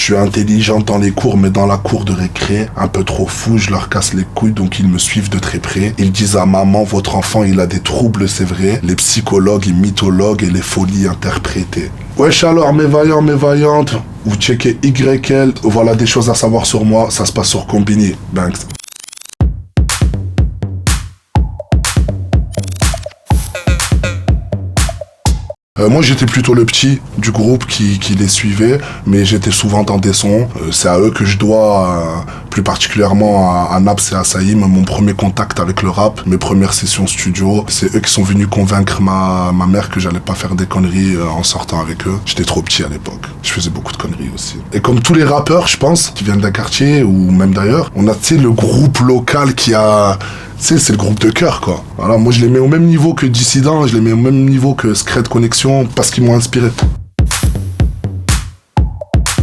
suis intelligente dans les cours, mais dans la cour de récré, un peu trop fou, je leur casse les couilles, donc ils me suivent de très près. Ils disent à maman, votre enfant, il a des troubles, c'est vrai. Les psychologues, les mythologues et les folies interprétées. Wesh alors, mes vaillants, mes vaillantes, vous checkez YL, voilà des choses à savoir sur moi, ça se passe sur Combini. Banks. Moi j'étais plutôt le petit du groupe qui les suivait, mais j'étais souvent dans des sons. C'est à eux que je dois, plus particulièrement à Naps et à Saïm, mon premier contact avec le rap, mes premières sessions studio. C'est eux qui sont venus convaincre ma mère que j'allais pas faire des conneries en sortant avec eux. J'étais trop petit à l'époque, je faisais beaucoup de conneries aussi. Et comme tous les rappeurs, je pense, qui viennent d'un quartier ou même d'ailleurs, on a, tu sais, le groupe local qui a... Tu sais, c'est le groupe de cœur, quoi. Voilà, moi, je les mets au même niveau que Dissident, je les mets au même niveau que Secret Connection, parce qu'ils m'ont inspiré.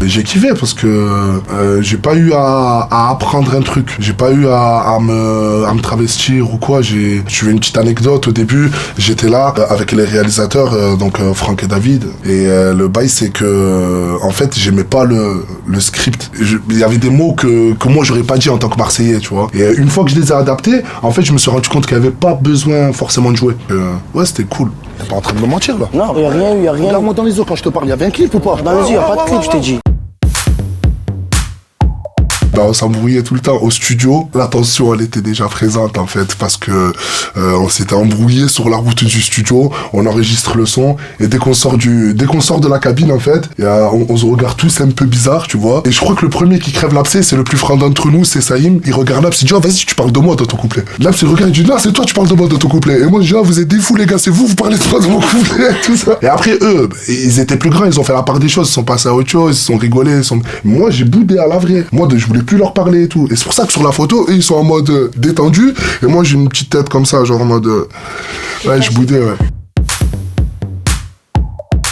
J'ai kiffé parce que j'ai pas eu à apprendre un truc, j'ai pas eu à me travestir ou quoi. Je fais une petite anecdote. Au début, j'étais là avec les réalisateurs, donc Franck et David, et le bail c'est que en fait j'aimais pas le script. Il y avait des mots que moi j'aurais pas dit en tant que Marseillais, tu vois. Et une fois que je les ai adaptés, en fait je me suis rendu compte qu'il y avait pas besoin forcément de jouer. Ouais, c'était cool. T'es pas en train de me mentir là? Non, y a rien eu, y a rien. Regarde-moi dans les yeux quand je te parle, y avait un clip ou pas? Dans les yeux, y a pas de clip, je t'ai dit. On s'embrouillait tout le temps au studio. La tension, elle était déjà présente en fait, parce que on s'était embrouillé sur la route du studio. On enregistre le son et dès qu'on sort de la cabine en fait, on se regarde tous un peu bizarre, tu vois. Et je crois que le premier qui crève l'abcès, c'est le plus franc d'entre nous, c'est Saïm. Il regarde Naps, il dit vas-y, tu parles de moi dans ton couplet. Naps il regarde, il dit là c'est toi, tu parles de moi dans ton couplet. Et moi je dis vous êtes des fous les gars, c'est vous parlez pas de mon couplet, tout ça. Et après eux, ils étaient plus grands, ils ont fait la part des choses, ils sont passés à autre chose, ils sont rigolés. Moi j'ai boudé à la vraie. Moi je voulais plus leur parler et tout. Et c'est pour ça que sur la photo, eux, ils sont en mode détendu. Et moi, j'ai une petite tête comme ça, genre en mode... ouais, je boudais, ouais.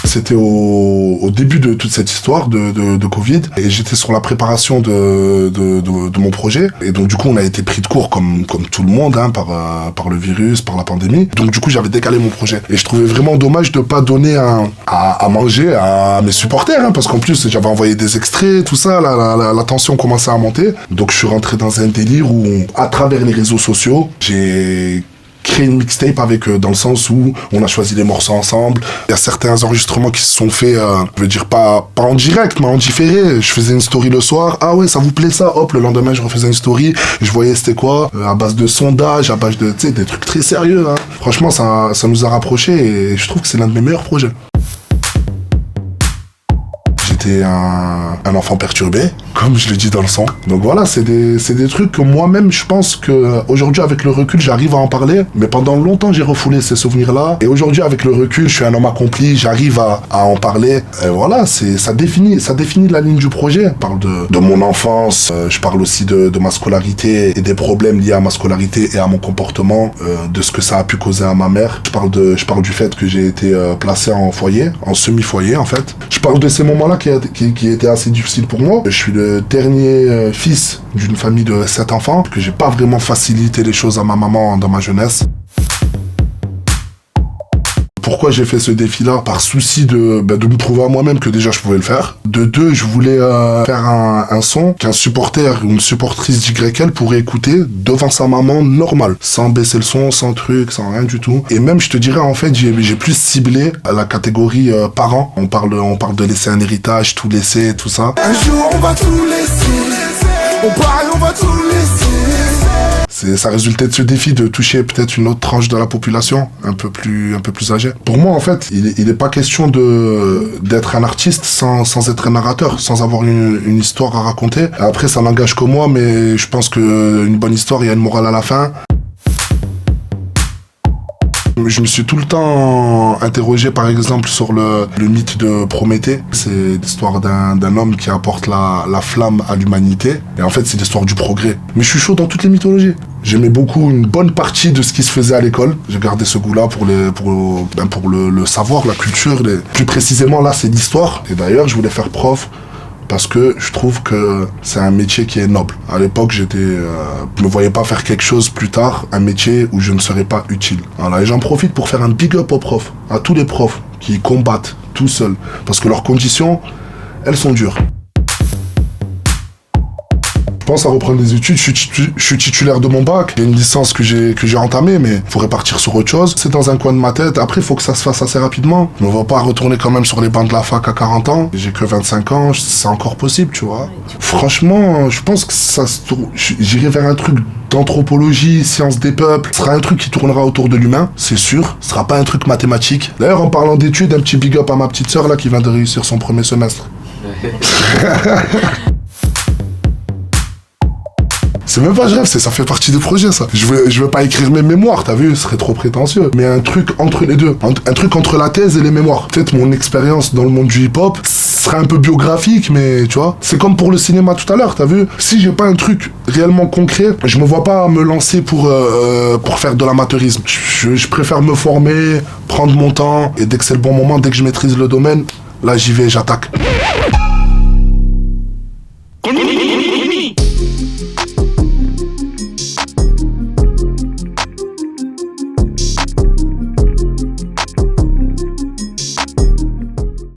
C'était au début de toute cette histoire de Covid. Et j'étais sur la préparation de mon projet. Et donc, du coup, on a été pris de court comme tout le monde, hein, par le virus, par la pandémie. Donc, du coup, j'avais décalé mon projet. Et je trouvais vraiment dommage de pas donner à manger à mes supporters, hein, parce qu'en plus, j'avais envoyé des extraits, tout ça, la tension commençait à monter. Donc, je suis rentré dans un délire où, à travers les réseaux sociaux, j'ai créé une mixtape avec eux, dans le sens où on a choisi les morceaux ensemble. Il y a certains enregistrements qui se sont faits, je veux dire pas en direct, mais en différé. Je faisais une story le soir, ah ouais, ça vous plaît ça, hop, le lendemain je refaisais une story, je voyais c'était quoi, à base de sondage, à base de, tu sais, des trucs très sérieux, hein. Franchement, ça nous a rapprochés et je trouve que c'est l'un de mes meilleurs projets. J'étais un enfant perturbé, comme je le dis dans le son. Donc voilà, c'est des trucs que moi-même, je pense que aujourd'hui avec le recul, j'arrive à en parler. Mais pendant longtemps, j'ai refoulé ces souvenirs-là. Et aujourd'hui, avec le recul, je suis un homme accompli, j'arrive à en parler. Et voilà, ça définit la ligne du projet. Je parle de mon enfance, je parle aussi de ma scolarité et des problèmes liés à ma scolarité et à mon comportement, de ce que ça a pu causer à ma mère. Je parle du fait que j'ai été placé en foyer, en semi-foyer en fait. Je parle de ces moments-là qui étaient assez difficiles pour moi. Je suis le dernier fils d'une famille de 7 enfants, que j'ai pas vraiment facilité les choses à ma maman dans ma jeunesse. Pourquoi j'ai fait ce défi-là? Par souci de me prouver à moi-même que déjà je pouvais le faire. De deux, je voulais faire un son qu'un supporter ou une supportrice d'YL pourrait écouter devant sa maman normal, sans baisser le son, sans truc, sans rien du tout. Et même, je te dirais, en fait, j'ai plus ciblé la catégorie parents. On parle de laisser un héritage, tout laisser, tout ça. Un jour on va tout laisser, on part et on va tout laisser. Ça résultait de ce défi de toucher peut-être une autre tranche de la population, un peu plus âgée. Pour moi, en fait, il n'est pas question d'être un artiste sans être un narrateur, sans avoir une histoire à raconter. Après, ça n'engage que moi, mais je pense qu'une bonne histoire, il y a une morale à la fin. Je me suis tout le temps interrogé, par exemple, sur le mythe de Prométhée. C'est l'histoire d'un homme qui apporte la flamme à l'humanité. Et en fait, c'est l'histoire du progrès. Mais je suis chaud dans toutes les mythologies. J'aimais beaucoup une bonne partie de ce qui se faisait à l'école. J'ai gardé ce goût-là pour le savoir, la culture. Plus précisément, là, c'est l'histoire. Et d'ailleurs, je voulais faire prof. Parce que je trouve que c'est un métier qui est noble. À l'époque, je me voyais pas faire quelque chose plus tard, un métier où je ne serais pas utile. Voilà, et j'en profite pour faire un big up aux profs, à tous les profs qui combattent tout seuls, parce que leurs conditions, elles sont dures. pense à reprendre des études. Je suis titulaire de mon bac. Il y a une licence que j'ai entamée, mais faut repartir sur autre chose. C'est dans un coin de ma tête. Après, il faut que ça se fasse assez rapidement. Mais on va pas retourner quand même sur les bancs de la fac à 40 ans. J'ai que 25 ans, c'est encore possible, tu vois. Franchement, je pense que j'irai vers un truc d'anthropologie, sciences des peuples. Ce sera un truc qui tournera autour de l'humain, c'est sûr. Ce sera pas un truc mathématique. D'ailleurs, en parlant d'études, un petit big up à ma petite sœur là qui vient de réussir son premier semestre. C'est même pas je rêve, ça fait partie du projet, ça. Je veux pas écrire mes mémoires, t'as vu, ce serait trop prétentieux. Mais un truc entre les deux, un truc entre la thèse et les mémoires. Peut-être mon expérience dans le monde du hip-hop serait un peu biographique, mais tu vois, c'est comme pour le cinéma tout à l'heure, t'as vu. Si j'ai pas un truc réellement concret, je me vois pas me lancer pour faire de l'amateurisme. Je préfère me former, prendre mon temps, et dès que c'est le bon moment, dès que je maîtrise le domaine, là j'y vais, j'attaque.